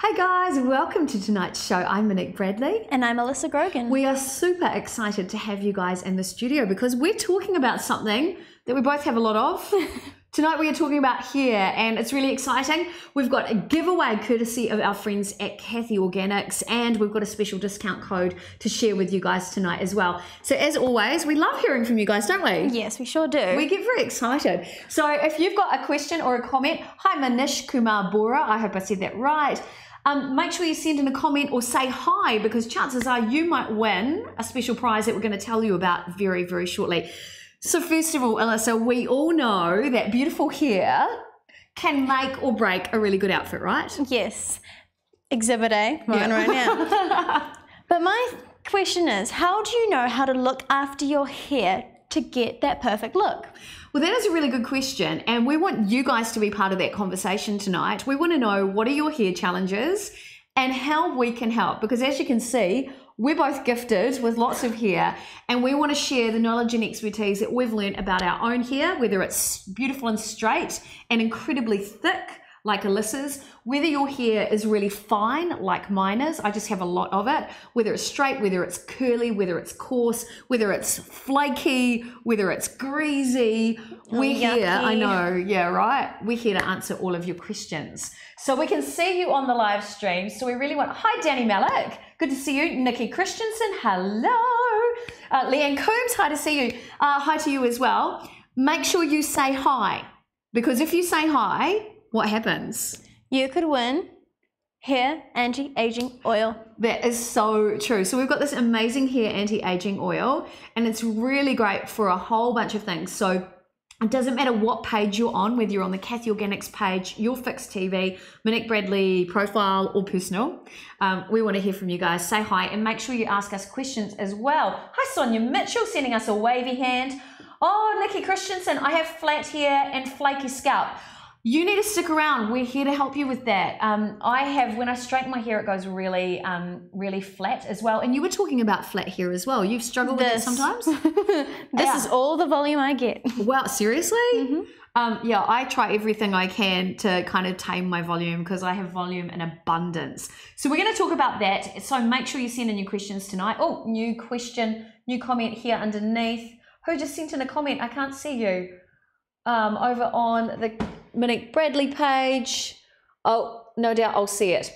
Hey guys, welcome to tonight's show. I'm Monique Bradley. And I'm Alyssa Grogan. We are super excited to have you guys in the studio because we're talking about something that we both have a lot of. Tonight we are talking about hair and it's really exciting. We've got a giveaway courtesy of our friends at Caithy Organics and we've got a special discount code to share with you guys tonight as well. So as always, we love hearing from you guys, don't we? Yes, we sure do. We get very excited. So if you've got a question or a comment, hi Manish Kumar Bora, I hope I said that right. Make sure you send in a comment or say hi because chances are you might win a special prize that we're going to tell you about very, very shortly. So first of all, Alyssa, we all know that beautiful hair can make or break a really good outfit, right? Yes. Exhibit A, mine right now. But my question is, how do you know how to look after your hair to get that perfect look? Well, that is a really good question, and we want you guys to be part of that conversation tonight. We want to know what are your hair challenges and how we can help, because as you can see, we're both gifted with lots of hair, and we want to share the knowledge and expertise that we've learned about our own hair, whether it's beautiful and straight and incredibly thick, like Alyssa's, whether your hair is really fine like mine is, I just have a lot of it, whether it's straight, whether it's curly, whether it's coarse, whether it's flaky, whether it's greasy, we're here, I know, yeah, right? We're here to answer all of your questions. So we can see you on the live stream, so we really want, hi Danny Malik, good to see you. Nikki Christensen, hello. Leanne Coombs, hi to see you. Hi to you as well. Make sure you say hi, because if you say hi, what happens? You could win hair anti-aging oil. That is so true. So we've got this amazing hair anti-aging oil and it's really great for a whole bunch of things. So it doesn't matter what page you're on, whether you're on the Caithy Organics page, YourFix TV, Monique Bradley profile or personal. We want to hear from you guys. Say hi and make sure you ask us questions as well. Hi Sonia Mitchell sending us a wavy hand. Oh, Nikki Christensen, I have flat hair and flaky scalp. You need to stick around. We're here to help you with that. I have, when I straighten my hair, it goes really, really flat as well. And you were talking about flat hair as well. You've struggled with it sometimes? This is all the volume I get. Wow, seriously? Mm-hmm. Yeah, I try everything I can to kind of tame my volume because I have volume in abundance. So we're going to talk about that. So make sure you send in your questions tonight. Oh, new question, new comment here underneath. Who just sent in a comment? I can't see you. Over on the Monique Bradley page. Oh, no doubt I'll see it.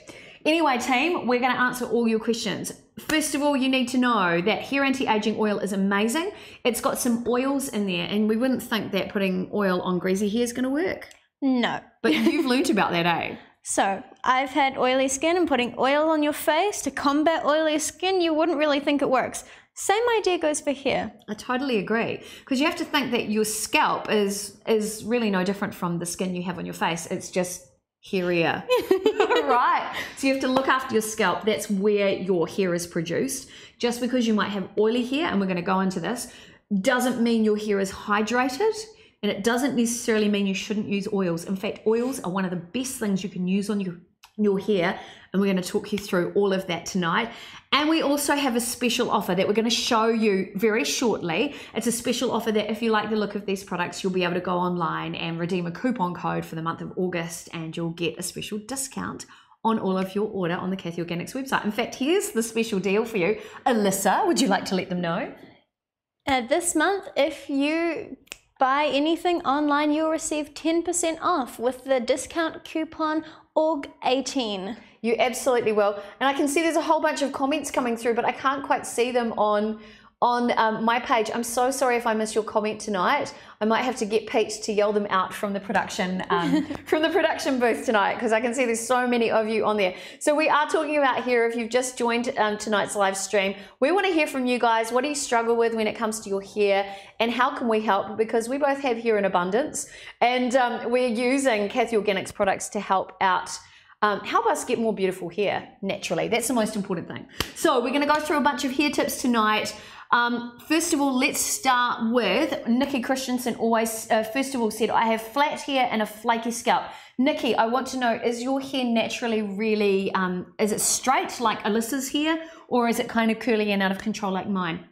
Anyway, team, we're going to answer all your questions. First of all, you need to know that hair anti-aging oil is amazing. It's got some oils in there, and we wouldn't think that putting oil on greasy hair is going to work. No. But you've learnt about that, eh? So, I've had oily skin, and putting oil on your face to combat oily skin, you wouldn't really think it works. Same idea goes for hair. I totally agree, because you have to think that your scalp is really no different from the skin you have on your face. It's just hairier, right? So you have to look after your scalp. That's where your hair is produced. Just because you might have oily hair, and we're going to go into this, doesn't mean your hair is hydrated, and it doesn't necessarily mean you shouldn't use oils. In fact, oils are one of the best things you can use on your hair, and we're going to talk you through all of that tonight. And we also have a special offer that we're going to show you very shortly. It's a special offer that if you like the look of these products, you'll be able to go online and redeem a coupon code for the month of August, and you'll get a special discount on all of your order on the Caithy Organics website. In fact, here's the special deal for you. Alyssa, would you like to let them know? This month, if you buy anything online, you'll receive 10% off with the discount coupon ORG18. You absolutely will. And I can see there's a whole bunch of comments coming through, but I can't quite see them on my page. I'm so sorry if I missed your comment tonight. I might have to get Pete to yell them out from the production booth tonight, because I can see there's so many of you on there. So we are talking about hair. If you've just joined tonight's live stream, we want to hear from you guys. What do you struggle with when it comes to your hair, and how can we help? Because we both have hair in abundance, and we're using Caithy Organics products to help out. Help us get more beautiful hair naturally. That's the most important thing. So we're going to go through a bunch of hair tips tonight. First of all, let's start with Nikki Christensen. Always, first of all, said, I have flat hair and a flaky scalp. Nikki, I want to know, is your hair naturally really, is it straight like Alyssa's hair, or is it kind of curly and out of control like mine?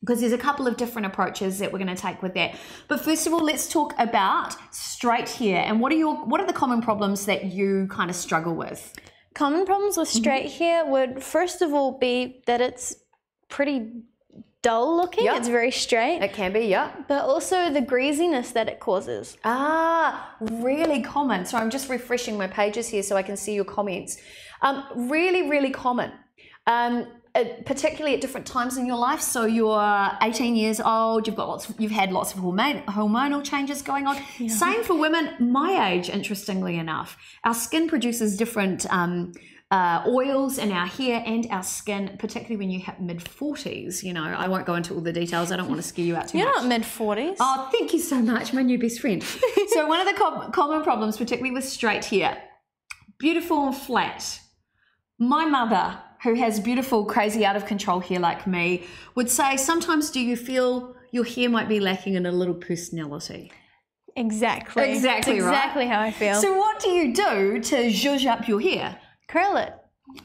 Because there's a couple of different approaches that we're going to take with that. But first of all, let's talk about straight hair, and what are the common problems that you kind of struggle with? Common problems with straight hair would first of all be that it's pretty dull looking. Yep. It's very straight. It can be, yeah. But also the greasiness that it causes. Really common. So I'm just refreshing my pages here so I can see your comments. Really, really common. Particularly at different times in your life. So you're 18 years old, you've had lots of hormonal changes going on. Yeah. Same for women my age, interestingly enough. Our skin produces different oils in our hair and our skin, particularly when you hit mid-40s. You know, I won't go into all the details. I don't want to scare you out too much. You're not mid-40s. Oh, thank you so much, my new best friend. So one of the common problems, particularly with straight hair, beautiful and flat. My mother, who has beautiful, crazy, out of control hair like me, would say, sometimes do you feel your hair might be lacking in a little personality? Exactly. Exactly, right? Exactly how I feel. So what do you do to zhuzh up your hair? Curl it.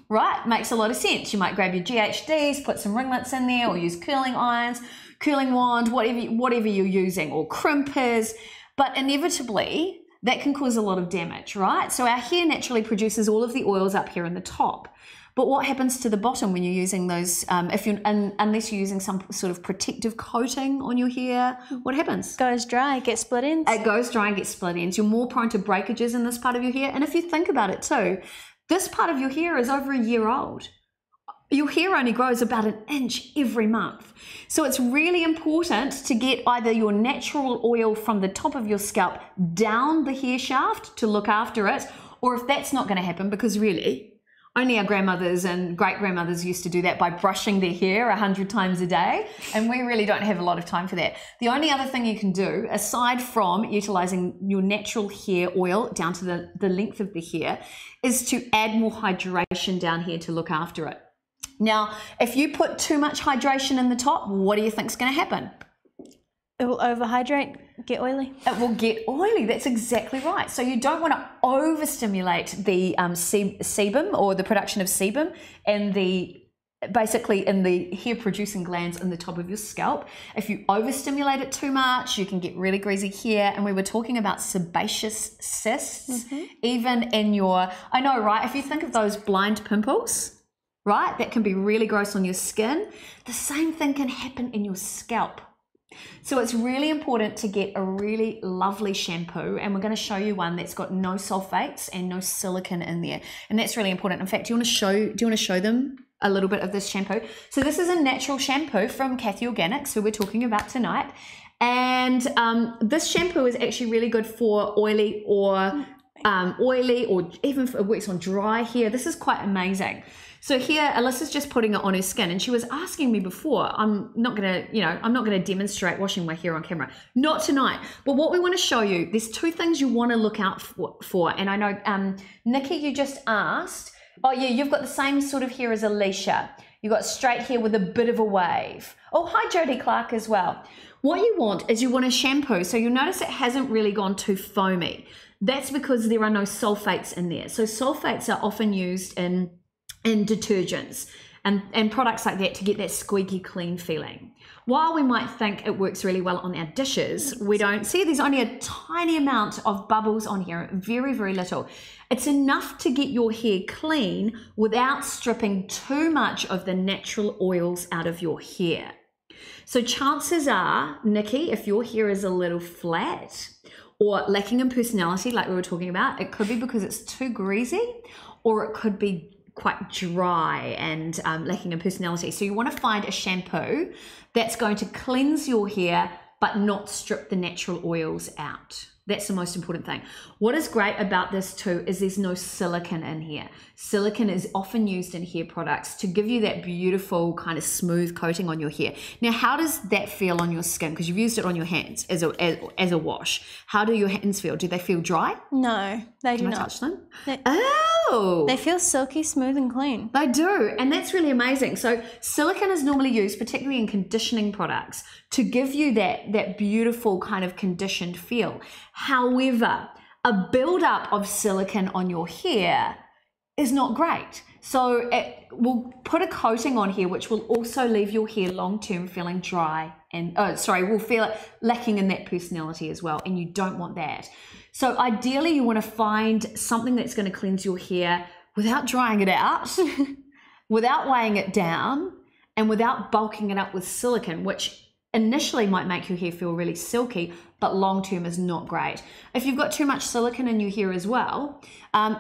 Right, makes a lot of sense. You might grab your GHDs, put some ringlets in there, or use curling irons, curling wand, whatever you're using, or crimpers. But inevitably, that can cause a lot of damage, right? So our hair naturally produces all of the oils up here in the top. But what happens to the bottom when you're using those, unless you're using some sort of protective coating on your hair, what happens? Goes dry, gets split ends. It goes dry and gets split ends. You're more prone to breakages in this part of your hair. And if you think about it too, this part of your hair is over a year old. Your hair only grows about an inch every month. So it's really important to get either your natural oil from the top of your scalp down the hair shaft to look after it, or if that's not going to happen, because really, only our grandmothers and great-grandmothers used to do that by brushing their hair 100 times a day, and we really don't have a lot of time for that. The only other thing you can do, aside from utilizing your natural hair oil down to the length of the hair, is to add more hydration down here to look after it. Now, if you put too much hydration in the top, what do you think is going to happen? It will overhydrate, get oily. It will get oily. That's exactly right. So you don't want to overstimulate the sebum, or the production of sebum, and basically in the hair producing glands in the top of your scalp. If you overstimulate it too much, you can get really greasy hair. And we were talking about sebaceous cysts, even in your, I know, right? If you think of those blind pimples, right? That can be really gross on your skin. The same thing can happen in your scalp. So it's really important to get a really lovely shampoo, and we're going to show you one that's got no sulfates and no silicone in there, and that's really important. In fact, do you want to show them a little bit of this shampoo? So this is a natural shampoo from Caithy Organics, who we're talking about tonight, and this shampoo is actually really good for oily or oily, or even if it works on dry hair. This is quite amazing. So here, Alyssa's just putting it on her skin, and she was asking me before, I'm not gonna demonstrate washing my hair on camera. Not tonight. But what we want to show you, there's two things you want to look out for. And I know, Nikki, you just asked, oh yeah, you've got the same sort of hair as Alicia. You've got straight hair with a bit of a wave. Oh, hi Jodie Clark as well. What you want is you want a shampoo. So you'll notice it hasn't really gone too foamy. That's because there are no sulfates in there. So sulfates are often used in detergents and products like that to get that squeaky clean feeling. While we might think it works really well on our dishes, we don't see there's only a tiny amount of bubbles on here, very, very little. It's enough to get your hair clean without stripping too much of the natural oils out of your hair. So chances are, Nikki, if your hair is a little flat or lacking in personality, like we were talking about, it could be because it's too greasy, or it could be quite dry and lacking in personality. So you want to find a shampoo that's going to cleanse your hair but not strip the natural oils out. That's the most important thing. What is great about this too is there's no silicone in here. Silicone is often used in hair products to give you that beautiful kind of smooth coating on your hair. Now, how does that feel on your skin? Because you've used it on your hands as a wash. How do your hands feel? Do they feel dry? No, they do Can not. I touch them? Oh! They feel silky, smooth and clean. They do, and that's really amazing. So silicone is normally used, particularly in conditioning products, to give you that beautiful kind of conditioned feel. However, a buildup of silicone on your hair is not great. So it will put a coating on here, which will also leave your hair long-term feeling dry and, will feel it lacking in that personality as well, and you don't want that. So ideally, you want to find something that's going to cleanse your hair without drying it out, without weighing it down, and without bulking it up with silicone, which initially might make your hair feel really silky, but long-term is not great. If you've got too much silicone in your hair as well,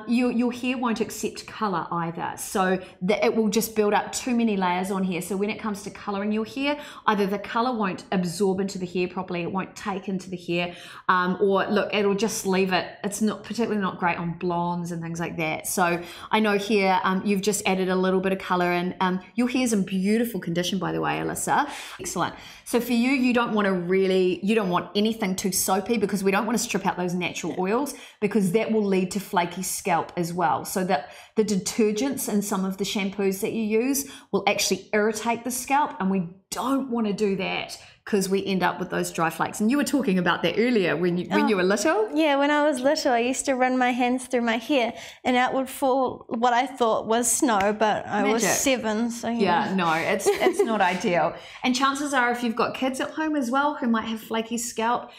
your hair won't accept color either. So it will just build up too many layers on here. So when it comes to coloring your hair, either the color won't absorb into the hair properly, it won't take into the hair, or look, it'll just leave it. It's not particularly not great on blondes and things like that. So I know here you've just added a little bit of color, and your hair's in beautiful condition, by the way, Alyssa. Excellent. So for you, you don't want anything too soapy, because we don't want to strip out those natural oils, because that will lead to flaky scalp as well. So that the detergents and some of the shampoos that you use will actually irritate the scalp, and we don't want to do that because we end up with those dry flakes. And you were talking about that earlier when you were little. Yeah, when I was little, I used to run my hands through my hair and out would fall what I thought was snow, but I was 7, so yeah, no, it's not ideal. And chances are, if you've got kids at home as well who might have flaky scalp,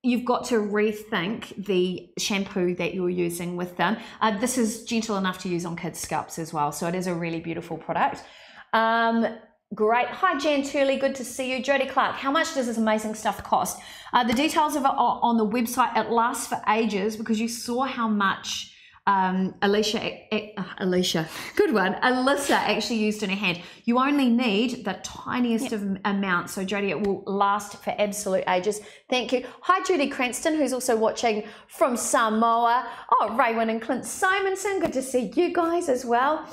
you've got to rethink the shampoo that you're using with them. This is gentle enough to use on kids' scalps as well, so it is a really beautiful product. Great. Hi, Jan Turley. Good to see you. Jodie Clark, how much does this amazing stuff cost? The details of it are on the website. It lasts for ages, because you saw how much Alyssa actually used in her hand. You only need the tiniest of amount. So Jodie, it will last for absolute ages. Thank you. Hi, Judy Cranston, who's also watching from Samoa. Oh, Raywin and Clint Simonson. Good to see you guys as well.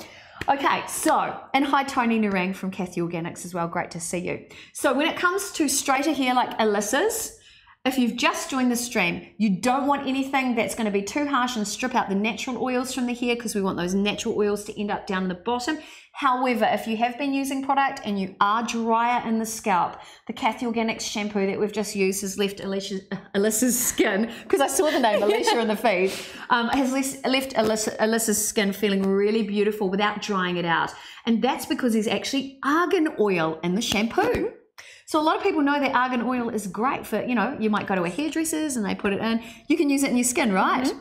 Okay, so, and hi Tony Narang from Caithy Organics as well, great to see you. So when it comes to straighter hair like Alyssa's, if you've just joined the stream, you don't want anything that's going to be too harsh and strip out the natural oils from the hair, because we want those natural oils to end up down the bottom. However, if you have been using product and you are drier in the scalp, the Caithy Organics shampoo that we've just used has left Alyssa's skin, because I saw the name Alicia in the feed, has left Alyssa's skin feeling really beautiful without drying it out. And that's because there's actually argan oil in the shampoo. So a lot of people know that argan oil is great for, you might go to a hairdresser's and they put it in. You can use it in your skin, right? Mm-hmm.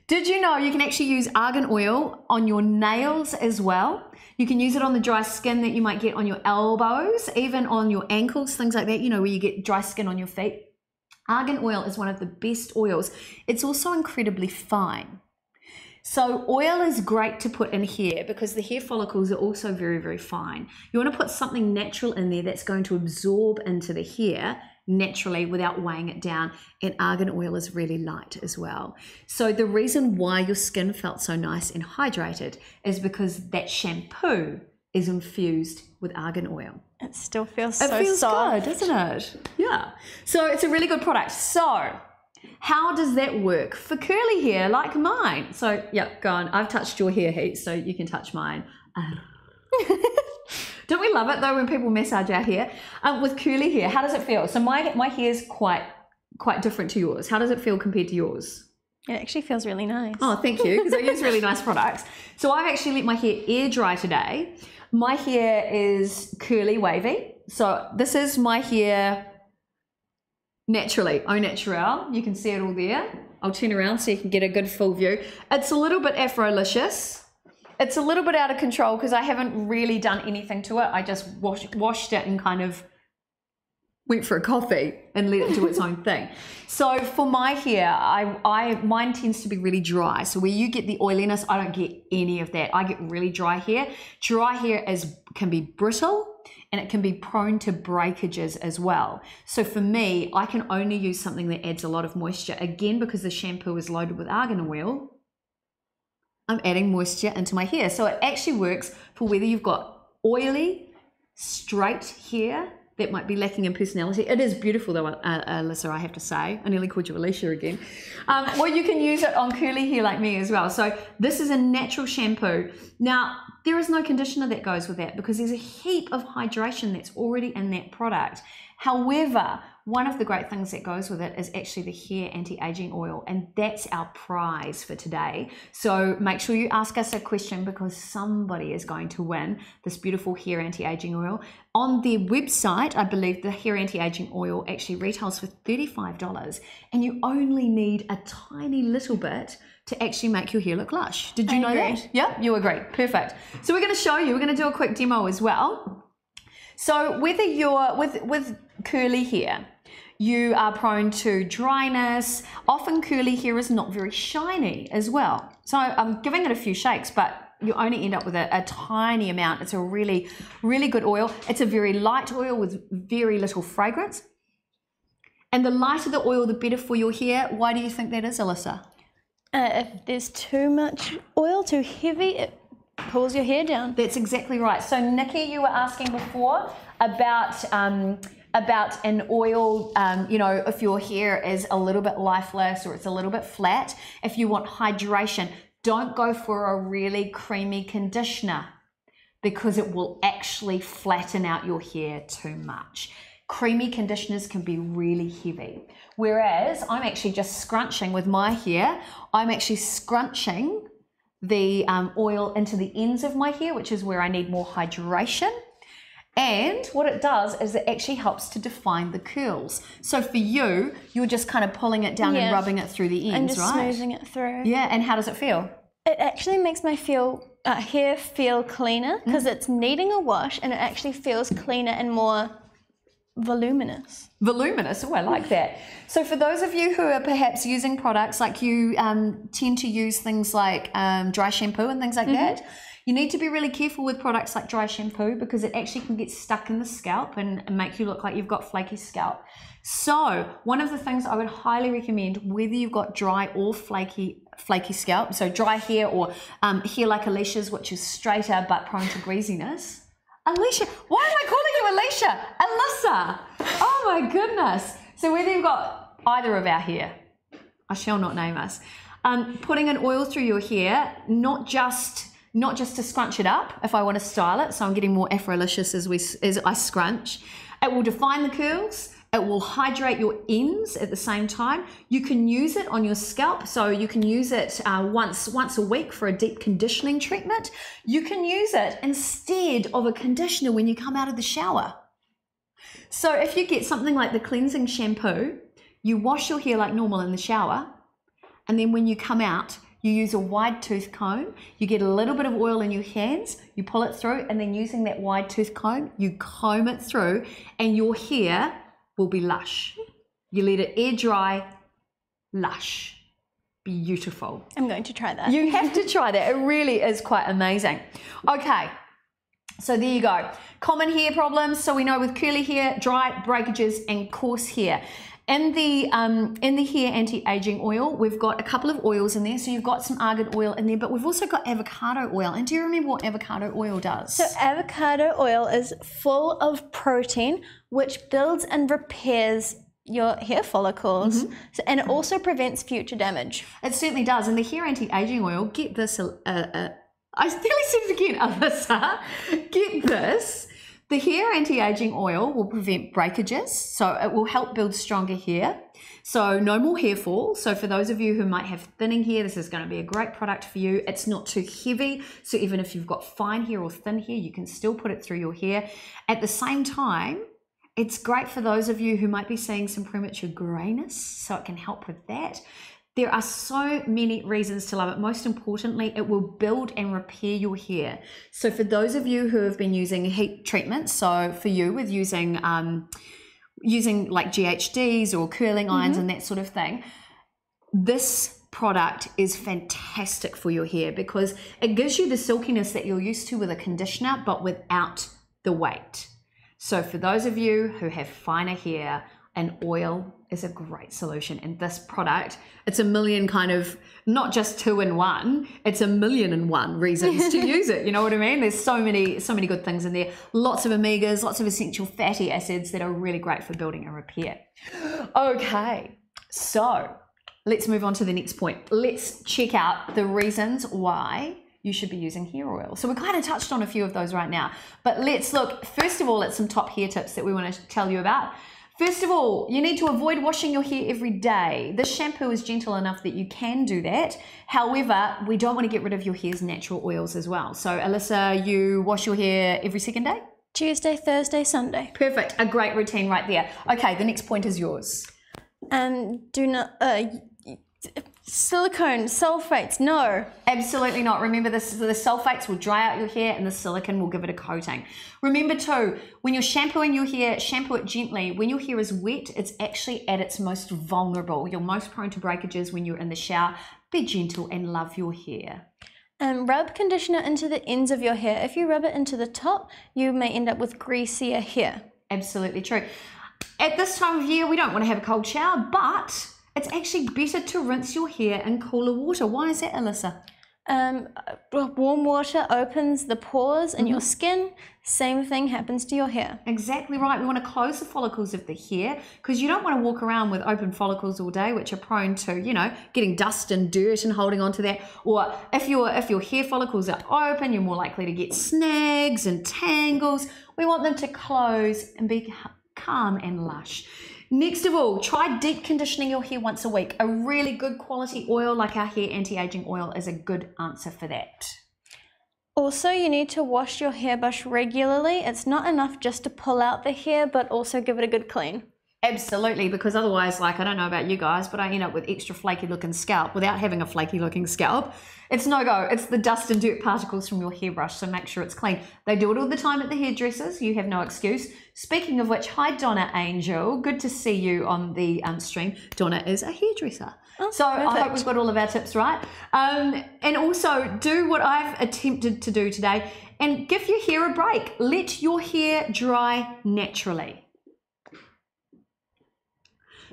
Did you know you can actually use argan oil on your nails as well? You can use it on the dry skin that you might get on your elbows, even on your ankles, things like that, where you get dry skin on your feet. Argan oil is one of the best oils. It's also incredibly fine. So oil is great to put in hair, because the hair follicles are also very, very fine. You want to put something natural in there that's going to absorb into the hair naturally without weighing it down. And argan oil is really light as well. So the reason why your skin felt so nice and hydrated is because that shampoo is infused with argan oil. It still feels It so feels soft. good, doesn't it? Yeah. So it's a really good product. So how does that work for curly hair like mine? So yeah, go on. I've touched your hair heat, so you can touch mine. Don't we love it though when people massage our hair? With curly hair, how does it feel? So my hair is quite different to yours. How does it feel compared to yours? It actually feels really nice. Oh, thank you, because I use really nice products. So I've actually let my hair air dry today. My hair is curly wavy. So this is my hair naturally, au naturel. You can see it all there. I'll turn around so you can get a good full view. It's a little bit Afro-licious. It's a little bit out of control because I haven't really done anything to it. I just washed it and kind of went for a coffee and let it do its own thing. So for my hair, mine tends to be really dry. So where you get the oiliness, I don't get any of that. I get really dry hair. Dry hair can be brittle and it can be prone to breakages as well. So for me, I can only use something that adds a lot of moisture. Again, because the shampoo is loaded with argan oil, I'm adding moisture into my hair. So it actually works for whether you've got oily, straight hair that might be lacking in personality. It is beautiful though, Alyssa, I have to say. I nearly called you Alicia again. Well, you can use it on curly hair like me as well. So this is a natural shampoo. Now, there is no conditioner that goes with that because there's a heap of hydration that's already in that product. However, one of the great things that goes with it is actually the hair anti-aging oil, and that's our prize for today. So make sure you ask us a question because somebody is going to win this beautiful hair anti-aging oil. On their website, I believe the hair anti-aging oil actually retails for $35, and you only need a tiny little bit to actually make your hair look lush. Did you know that? Yeah, you agree. Perfect. So we're going to show you, we're going to do a quick demo as well. So whether you're with curly hair, you are prone to dryness. Often curly hair is not very shiny as well. So I'm giving it a few shakes, but you only end up with a tiny amount. It's a really, really good oil. It's a very light oil with very little fragrance. And the lighter the oil, the better for your hair. Why do you think that is, Alyssa? If there's too much oil, too heavy, it pulls your hair down. That's exactly right. So Nikki, you were asking before about an oil, if your hair is a little bit lifeless or it's a little bit flat. If you want hydration, don't go for a really creamy conditioner because it will actually flatten out your hair too much. Creamy conditioners can be really heavy. Whereas I'm actually just scrunching with my hair, I'm actually scrunching the oil into the ends of my hair, which is where I need more hydration. And what it does is it actually helps to define the curls. So for you, you're just kind of pulling it down and rubbing it through the ends, and just right? smoothing it through. Yeah, and how does it feel? It actually makes my hair feel cleaner because it's needing a wash and it actually feels cleaner and more voluminous. Voluminous, oh, I like that. So for those of you who are perhaps using products like you tend to use things like dry shampoo and things like that, you need to be really careful with products like dry shampoo because it actually can get stuck in the scalp and make you look like you've got flaky scalp. So one of the things I would highly recommend, whether you've got dry or flaky scalp, so dry hair or hair like Alicia's, which is straighter but prone to greasiness. Alicia, why am I calling you Alicia? Alyssa. Oh my goodness. So whether you've got either of our hair, I shall not name us, putting an oil through your hair, not just to scrunch it up if I want to style it, so I'm getting more Afro-licious as I scrunch. It will define the curls. It will hydrate your ends at the same time. You can use it on your scalp, so you can use it once a week for a deep conditioning treatment. You can use it instead of a conditioner when you come out of the shower. So if you get something like the cleansing shampoo, you wash your hair like normal in the shower, and then when you come out, you use a wide tooth comb, you get a little bit of oil in your hands, you pull it through, and then using that wide tooth comb, you comb it through, and your hair will be lush. You let it air dry, lush, beautiful. I'm going to try that. You have to try that. It really is quite amazing. Okay, So there you go. Common hair problems. So we know with curly hair, dry, breakages, and coarse hair. In the hair anti-aging oil, we've got a couple of oils in there. So you've got some argan oil in there, but we've also got avocado oil. And do you remember what avocado oil does? So avocado oil is full of protein, which builds and repairs your hair follicles. So, and it also prevents future damage. It certainly does. And the hair anti-aging oil, get this, I nearly said it again, Alyssa, get this. The hair anti-aging oil will prevent breakages, so it will help build stronger hair. So no more hair fall. So for those of you who might have thinning hair, this is going to be a great product for you. It's not too heavy, so even if you've got fine hair or thin hair, you can still put it through your hair. At the same time, it's great for those of you who might be seeing some premature grayness, so it can help with that. There are so many reasons to love it. Most importantly, it will build and repair your hair. So for those of you who have been using heat treatments, so for you with using like GHDs or curling irons and that sort of thing, this product is fantastic for your hair because it gives you the silkiness that you're used to with a conditioner, but without the weight. So for those of you who have finer hair, an oil is a great solution. And this product, it's a million kind of, not just 2-in-1, it's 1,000,001 reasons to use it. You know what I mean? There's so many good things in there. Lots of omegas, lots of essential fatty acids that are really great for building and repair. Okay, so let's move on to the next point. Let's check out the reasons why you should be using hair oil. So we kind of touched on a few of those right now, but let's look first of all at some top hair tips that we want to tell you about. First of all, you need to avoid washing your hair every day. This shampoo is gentle enough that you can do that. However, we don't want to get rid of your hair's natural oils as well. So Alyssa, you wash your hair every second day? Tuesday, Thursday, Sunday. Perfect, a great routine right there. Okay, the next point is yours. Do not, silicone, sulfates, no. Absolutely not. Remember this, the sulfates will dry out your hair and the silicone will give it a coating. Remember too, when you're shampooing your hair, shampoo it gently. When your hair is wet, it's actually at its most vulnerable. You're most prone to breakages when you're in the shower. Be gentle and love your hair. And rub conditioner into the ends of your hair. If you rub it into the top, you may end up with greasier hair. Absolutely true. At this time of year, we don't want to have a cold shower, but it's actually better to rinse your hair in cooler water. Why is that, Alyssa? Warm water opens the pores in your skin. Same thing happens to your hair. Exactly right. We want to close the follicles of the hair because you don't want to walk around with open follicles all day, which are prone to, you know, getting dust and dirt and holding on to that. Or if your hair follicles are open, you're more likely to get snags and tangles. We want them to close and be calm and lush. Next of all, try deep conditioning your hair once a week. A really good quality oil like our hair anti-aging oil is a good answer for that. Also, you need to wash your hairbrush regularly. It's not enough just to pull out the hair, but also give it a good clean. Absolutely, because otherwise, like, I don't know about you guys, but I end up with extra flaky looking scalp without having a flaky looking scalp. It's no go. It's the dust and dirt particles from your hairbrush, so make sure it's clean. They do it all the time at the hairdressers. You have no excuse. Speaking of which, hi Donna Angel. Good to see you on the stream. Donna is a hairdresser. Oh, so perfect. I hope we've got all of our tips right. And also do what I've attempted to do today and give your hair a break. Let your hair dry naturally.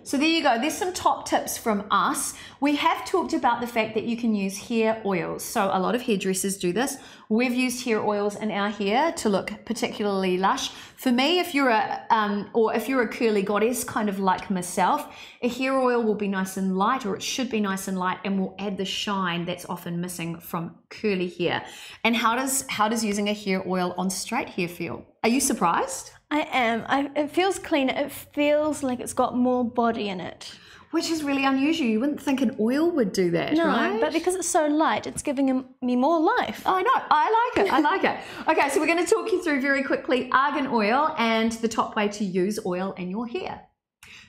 So there you go. There's some top tips from us. We have talked about the fact that you can use hair oils. So a lot of hairdressers do this. We've used hair oils in our hair to look particularly lush. For me, if you're a curly goddess, kind of like myself, a hair oil will be nice and light, or it should be nice and light, and will add the shine that's often missing from curly hair. And how does using a hair oil on straight hair feel? Are you surprised? I am. It feels cleaner. It feels like it's got more body in it. Which is really unusual. You wouldn't think an oil would do that, right? No, but because it's so light, it's giving me more life. I know. I like it. I like it. Okay, so we're going to talk you through very quickly argan oil and the top way to use oil in your hair.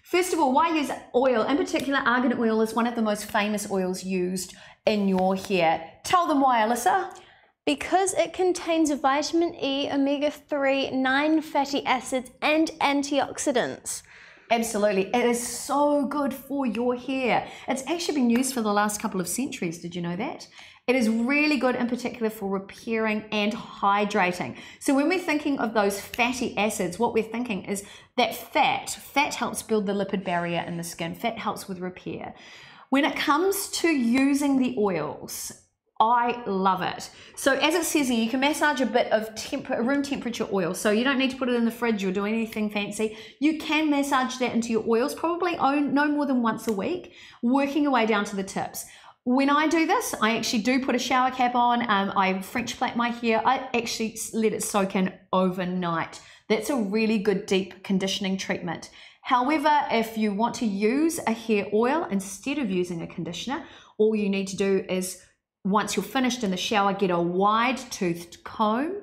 First of all, why use oil? In particular, argan oil is one of the most famous oils used in your hair. Tell them why, Alyssa. Because it contains vitamin E, omega-3, 9 fatty acids, and antioxidants. Absolutely. It is so good for your hair. It's actually been used for the last couple of centuries. Did you know that? It is really good in particular for repairing and hydrating. So when we're thinking of those fatty acids, what we're thinking is that fat helps build the lipid barrier in the skin. Fat helps with repair. When it comes to using the oils, I love it. So as it says here, you can massage a bit of room temperature oil. So you don't need to put it in the fridge or do anything fancy. You can massage that into your oils, probably no more than once a week, working your way down to the tips. When I do this, I actually do put a shower cap on. I French plait my hair. I actually let it soak in overnight. That's a really good deep conditioning treatment. However, if you want to use a hair oil instead of using a conditioner, all you need to do is, once you're finished in the shower, get a wide-toothed comb,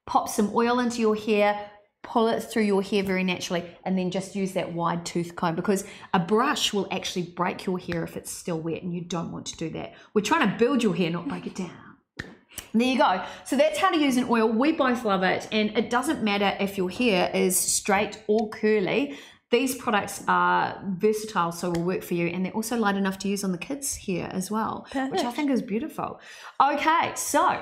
pop some oil into your hair, pull it through your hair very naturally, and then just use that wide-toothed comb, because a brush will actually break your hair if it's still wet, and you don't want to do that. We're trying to build your hair, not break it down. There you go. So that's how to use an oil. We both love it, and it doesn't matter if your hair is straight or curly. These products are versatile, so will work for you, and they're also light enough to use on the kids' hair as well. Perfect. Which I think is beautiful. Okay, so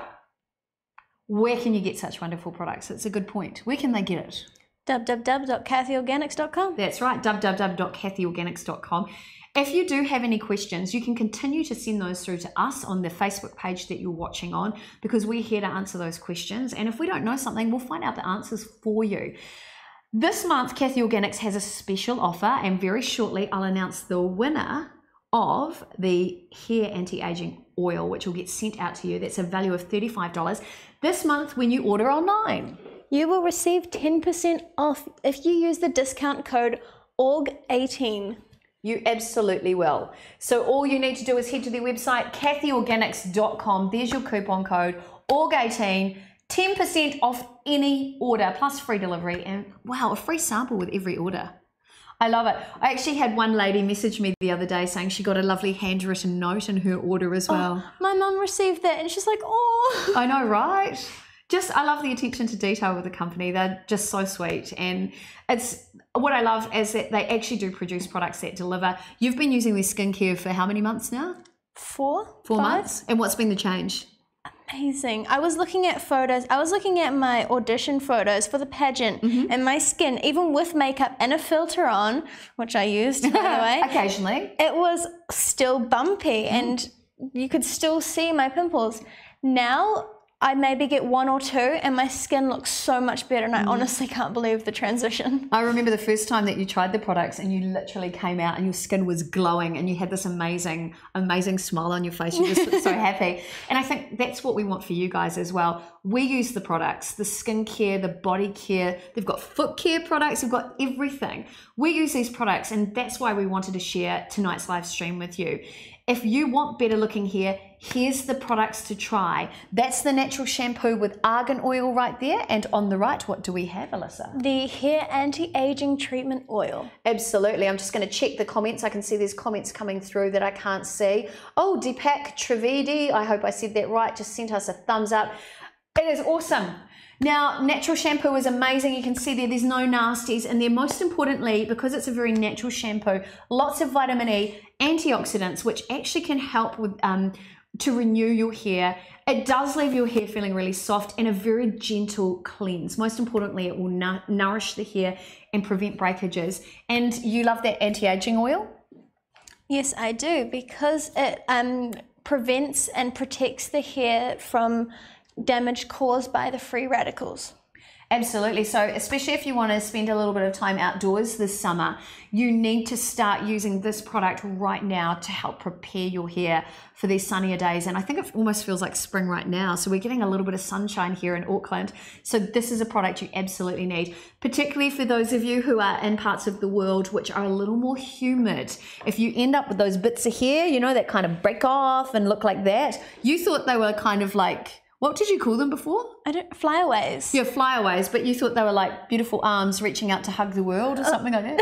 where can you get such wonderful products? It's a good point. Where can they get it? www.caithyorganics.com. That's right, www.caithyorganics.com. If you do have any questions, you can continue to send those through to us on the Facebook page that you're watching on, because we're here to answer those questions. And if we don't know something, we'll find out the answers for you. This month, Caithy Organics has a special offer, and very shortly I'll announce the winner of the hair anti-aging oil, which will get sent out to you. That's a value of $35 this month when you order online. You will receive 10% off if you use the discount code ORG18. You absolutely will. So all you need to do is head to their website, caithyorganics.com. There's your coupon code, ORG18. 10% off any order, plus free delivery, and wow, a free sample with every order. I love it. I actually had one lady message me the other day saying she got a lovely handwritten note in her order as well. Oh, my mum received that and she's like, oh. I know, right? I love the attention to detail with the company. They're just so sweet. And what I love is that they actually do produce products that deliver. You've been using their skincare for how many months now? 4 months. And what's been the change? Amazing. I was looking at photos. I was looking at my audition photos for the pageant, and my skin, even with makeup and a filter on, which I used, by the way. Occasionally. It was still bumpy, and you could still see my pimples. Now, I maybe get 1 or 2 and my skin looks so much better, and I honestly can't believe the transition. I remember the first time that you tried the products and you literally came out and your skin was glowing and you had this amazing, amazing smile on your face. You just looked so happy. And I think that's what we want for you guys as well. We use the products, the skincare, the body care. They've got foot care products. They've got everything. We use these products, and that's why we wanted to share tonight's live stream with you. If you want better looking hair, here's the products to try. That's the natural shampoo with argan oil right there. And on the right, what do we have, Alyssa? The hair anti-aging treatment oil. Absolutely. I'm just going to check the comments. I can see there's comments coming through that I can't see. Oh, Deepak Trivedi, I hope I said that right, just sent us a thumbs up. It is awesome. Now, natural shampoo is amazing. You can see there's no nasties in there. Most importantly, because it's a very natural shampoo, lots of vitamin E, antioxidants, which actually can help with to renew your hair. It does leave your hair feeling really soft, and a very gentle cleanse. Most importantly, it will nourish the hair and prevent breakages. And you love that anti-aging oil? Yes, I do, because it prevents and protects the hair from damage caused by the free radicals. Absolutely. So especially if you want to spend a little bit of time outdoors this summer, you need to start using this product right now to help prepare your hair for these sunnier days. And I think it almost feels like spring right now. So we're getting a little bit of sunshine here in Auckland. So this is a product you absolutely need, particularly for those of you who are in parts of the world which are a little more humid. If you end up with those bits of hair, you know, that kind of break off and look like that, you thought they were kind of like, what did you call them before? Flyaways. Yeah, flyaways, but you thought they were like beautiful arms reaching out to hug the world or something like that?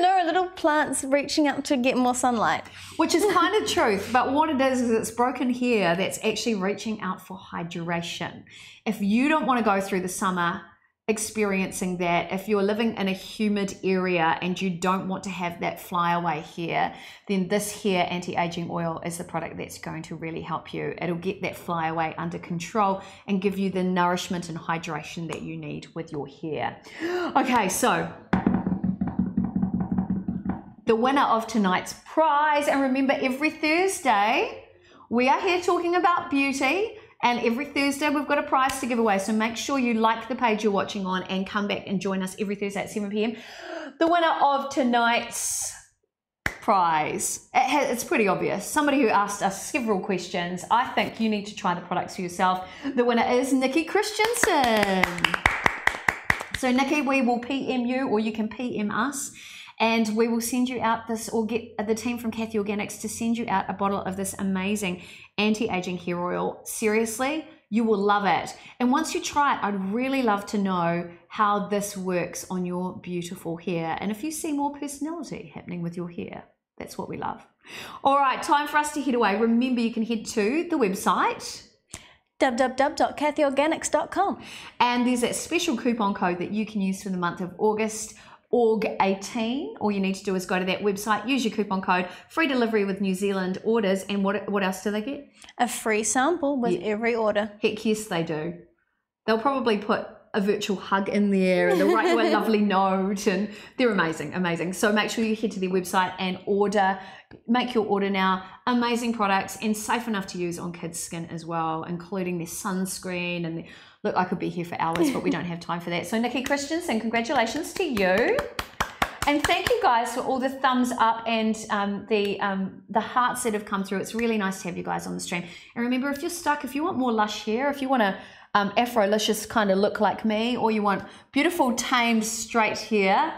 No, little plants reaching out to get more sunlight. Which is kind of truth, but what it is it's broken hair that's actually reaching out for hydration. If you don't want to go through the summer experiencing that, if you're living in a humid area and you don't want to have that flyaway hair, then this hair anti-aging oil is the product that's going to really help you. It'll get that flyaway under control and give you the nourishment and hydration that you need with your hair. Okay, so the winner of tonight's prize, and remember, every Thursday we are here talking about beauty. And every Thursday we've got a prize to give away. So make sure you like the page you're watching on and come back and join us every Thursday at 7 p.m. The winner of tonight's prize, it's pretty obvious. Somebody who asked us several questions. I think you need to try the products for yourself. The winner is Nikki Christensen. So Nikki, we will PM you, or you can PM us, and we will send you out this, or get the team from Caithy Organics to send you out a bottle of this amazing anti-aging hair oil. Seriously, you will love it. And once you try it, I'd really love to know how this works on your beautiful hair, and if you see more personality happening with your hair. That's what we love. All right, time for us to head away. Remember, you can head to the website www.caithyorganics.com, and there's that special coupon code that you can use for the month of August, ORG18. All you need to do is go to that website, use your coupon code, free delivery with New Zealand orders, and what else do they get? a free sample with every order. Heck yes, they do. They'll probably put a virtual hug in there and they'll write you a lovely note, and they're amazing. So make sure you head to their website and order. Make your order now. Amazing products and safe enough to use on kids' skin as well, including their sunscreen and look, I could be here for hours, but we don't have time for that. So Nikki Christensen, congratulations to you. And thank you guys for all the thumbs up and the hearts that have come through. It's really nice to have you guys on the stream. And remember, if you're stuck, if you want more lush hair, if you want a Afro-licious kind of look like me, or you want beautiful, tamed, straight hair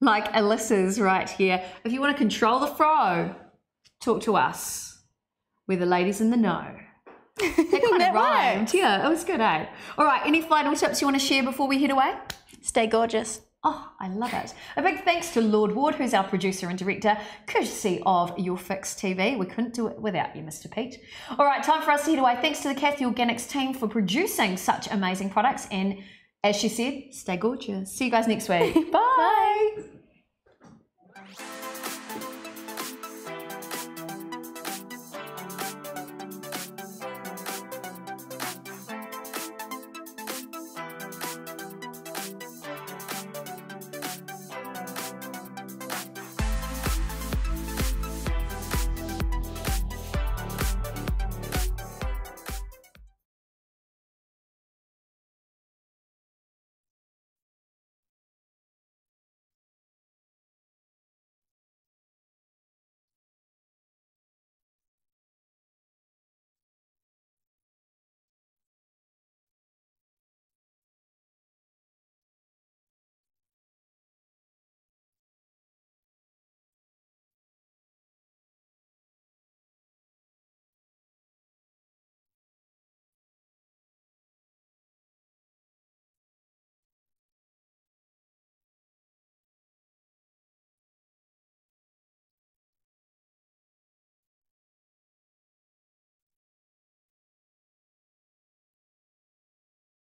like Alyssa's right here, if you want to control the fro, talk to us. We're the ladies in the know. That kind of rhymed. Yeah, it was good, eh? All right, any final tips you want to share before we head away? Stay gorgeous. Oh, I love it. A big thanks to Lord Ward, who's our producer and director, courtesy of YourFix TV. We couldn't do it without you, Mr. Pete. All right, time for us to head away. Thanks to the Caithy Organics team for producing such amazing products. And as she said, stay gorgeous. See you guys next week. Bye. Bye.